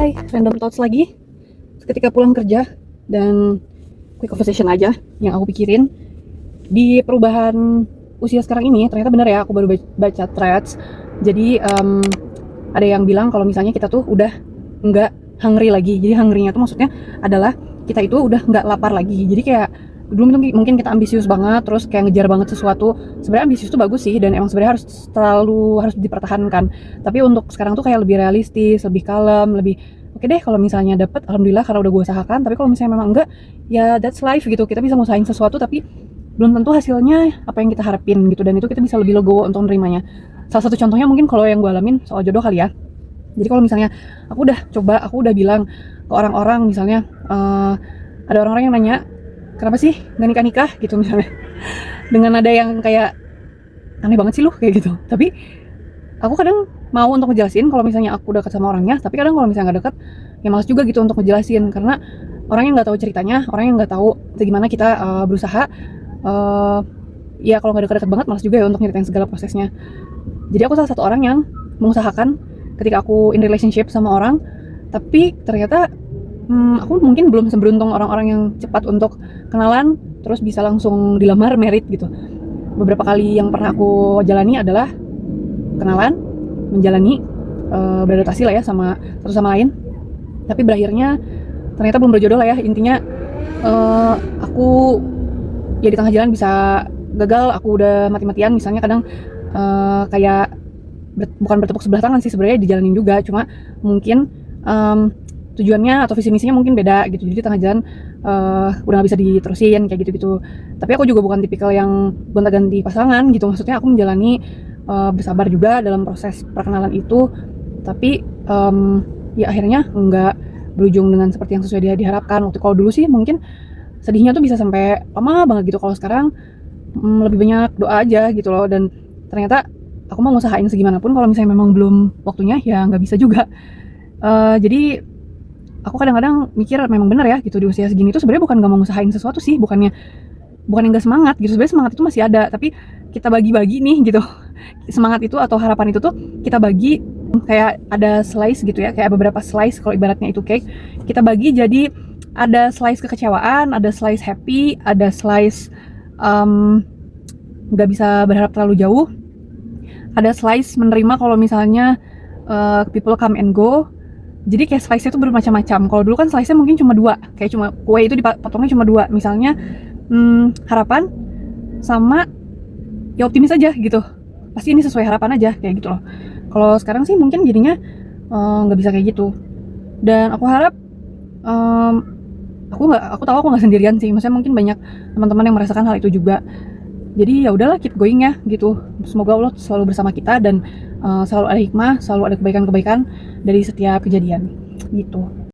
Hai, random thoughts lagi ketika pulang kerja. Dan quick conversation aja yang aku pikirin di perubahan usia sekarang ini. Ternyata benar ya, aku baru baca threads. Jadi ada yang bilang kalau misalnya kita tuh udah nggak hungry lagi. Jadi hungry-nya tuh maksudnya adalah kita itu udah nggak lapar lagi. Jadi kayak dulu mungkin kita ambisius banget, terus kayak ngejar banget sesuatu. Sebenarnya ambisius tuh bagus sih, dan emang sebenarnya harus dipertahankan. Tapi untuk sekarang tuh kayak lebih realistis, lebih kalem, lebih oke deh kalau misalnya dapet, alhamdulillah karena udah gue usahakan. Tapi kalau misalnya memang enggak, ya that's life gitu. Kita bisa ngusahain sesuatu tapi belum tentu hasilnya apa yang kita harapin gitu, dan itu kita bisa lebih legowo untuk menerimanya. Salah satu contohnya mungkin kalau yang gue alamin soal jodoh kali ya. Jadi kalau misalnya aku udah bilang ke orang-orang, misalnya ada orang-orang yang nanya, kenapa sih nggak nikah-nikah gitu misalnya, dengan ada yang kayak aneh banget sih lu kayak gitu. Tapi aku kadang mau untuk ngejelasin kalau misalnya aku dekat sama orangnya, tapi kadang kalau misalnya nggak dekat ya malas juga gitu untuk ngejelasin, karena orang yang nggak tahu ceritanya, orang yang nggak tahu gimana kita berusaha, ya kalau nggak dekat-dekat banget malas juga ya untuk nyeritain segala prosesnya. Jadi aku salah satu orang yang mengusahakan ketika aku in relationship sama orang, tapi ternyata aku mungkin belum seberuntung orang-orang yang cepat untuk kenalan terus bisa langsung dilamar merit gitu. Beberapa kali yang pernah aku jalani adalah kenalan, menjalani, beradaptasi lah ya sama satu sama lain, tapi berakhirnya ternyata belum berjodoh lah ya. Intinya aku ya di tengah jalan bisa gagal, aku udah mati-matian misalnya. Kadang kayak bukan bertepuk sebelah tangan sih sebenarnya, dijalanin juga, cuma mungkin tujuannya atau visi misinya mungkin beda gitu. Jadi tengah jalan udah gak bisa diterusin kayak gitu-gitu. Tapi aku juga bukan tipikal yang gonta-ganti pasangan gitu. Maksudnya aku menjalani bersabar juga dalam proses perkenalan itu. Tapi ya akhirnya nggak berujung dengan seperti yang sesuai dia diharapkan. Waktu kalau dulu sih mungkin sedihnya tuh bisa sampai lama banget gitu. Kalau sekarang lebih banyak doa aja gitu loh. Dan ternyata aku mau ngusahain segimanapun, kalau misalnya memang belum waktunya ya nggak bisa juga. Jadi aku kadang-kadang mikir memang benar ya gitu, di usia segini tuh sebenarnya bukan gak mau ngusahain sesuatu sih, bukan yang gak semangat gitu. Sebenarnya semangat itu masih ada, tapi kita bagi-bagi nih gitu. Semangat itu atau harapan itu tuh kita bagi, kayak ada slice gitu ya, kayak beberapa slice kalau ibaratnya itu cake. Kita bagi jadi ada slice kekecewaan, ada slice happy, ada slice gak bisa berharap terlalu jauh, ada slice menerima kalau misalnya people come and go. Jadi kayak slice-nya tuh bermacam-macam. Kalau dulu kan slice-nya mungkin cuma 2, kayak cuma kue itu dipotongnya cuma 2. Misalnya harapan sama ya optimis aja gitu. Pasti ini sesuai harapan aja kayak gitu loh. Kalau sekarang sih mungkin jadinya nggak bisa kayak gitu. Dan aku harap aku tahu aku nggak sendirian sih. Maksudnya mungkin banyak teman-teman yang merasakan hal itu juga. Jadi ya udahlah, keep going ya gitu. Semoga Allah selalu bersama kita, dan selalu ada hikmah, selalu ada kebaikan-kebaikan dari setiap kejadian gitu.